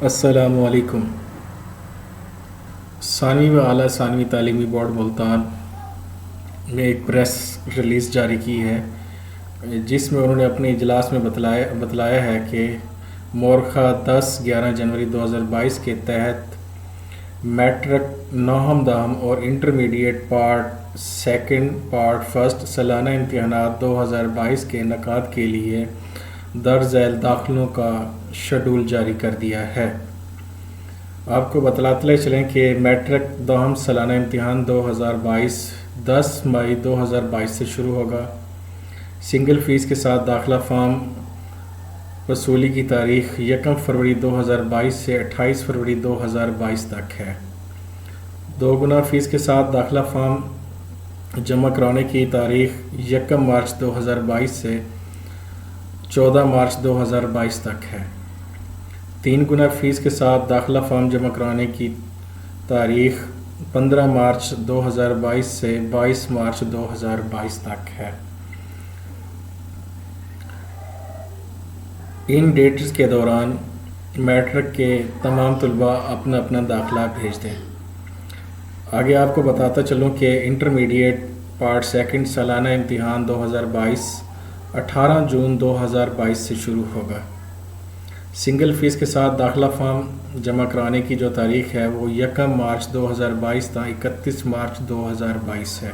السلام علیکم۔ ثانوی و اعلیٰ ثانوی تعلیمی بورڈ ملتان نے ایک پریس ریلیز جاری کی ہے جس میں انہوں نے اپنے اجلاس میں بتلایا ہے کہ مورخہ 10-11 جنوری 2022 کے تحت میٹرک نوہم دہم اور intermediate part second part first سالانہ امتحانات 2022 کے انعقاد کے لیے درج ذیل داخلوں کا شیڈول جاری کر دیا ہے۔ آپ کو بتلاتے چلیں کہ میٹرک دوہم سالانہ امتحان 2022 10 مئی 2022 سے شروع ہوگا۔ سنگل فیس کے ساتھ داخلہ فارم وصولی کی تاریخ 1 فروری 2022 سے 28 فروری 2022 تک ہے۔ 2 گنا فیس کے ساتھ داخلہ فارم جمع کرانے کی تاریخ 1 مارچ 2022 سے 14 مارچ 2022 تک ہے۔ 3 گنا فیس کے ساتھ داخلہ فارم جمع کرانے کی تاریخ 15 مارچ 2022 سے 22 مارچ 2022 تک ہے۔ ان ڈیٹس کے دوران میٹرک کے تمام طلباء اپنا اپنا داخلہ بھیج دیں۔ آگے آپ کو بتاتا چلوں کہ انٹرمیڈیٹ پارٹ سیکنڈ سالانہ امتحان 2022 18 جون 2022 سے شروع ہوگا۔ سنگل فیس کے ساتھ داخلہ فارم جمع کرانے کی جو تاریخ ہے وہ 1 مارچ 2022 تا 31 مارچ 2022 ہے۔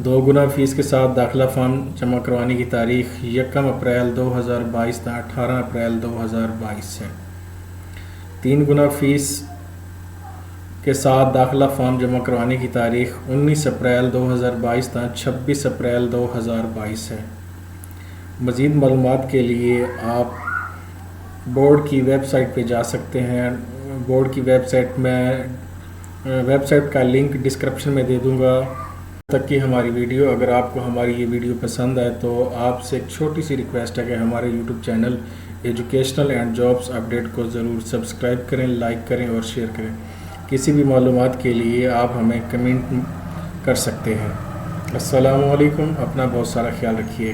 2 گنا فیس کے ساتھ داخلہ فارم جمع کروانے کی تاریخ 1 اپریل 2022 تا 18 اپریل 2022 ہے۔ 3 گنا فیس کے ساتھ داخلہ فارم جمع کروانے کی تاریخ 19 اپریل 2022 تا 26 اپریل 2022 ہے۔ مزید معلومات کے لیے آپ بورڈ کی ویب سائٹ پہ جا سکتے ہیں۔ بورڈ کی ویب سائٹ کا لنک ڈسکرپشن میں دے دوں گا۔ تک کہ ہماری ویڈیو اگر آپ کو ہماری یہ ویڈیو پسند آئے تو آپ سے ایک چھوٹی سی ریکویسٹ ہے کہ ہمارے YouTube channel educational and jobs update کو ضرور سبسکرائب کریں، لائک کریں اور شیئر کریں۔ کسی بھی معلومات کے لیے آپ ہمیں کمنٹ کر سکتے ہیں۔ السلام علیکم، اپنا بہت سارا خیال رکھیے۔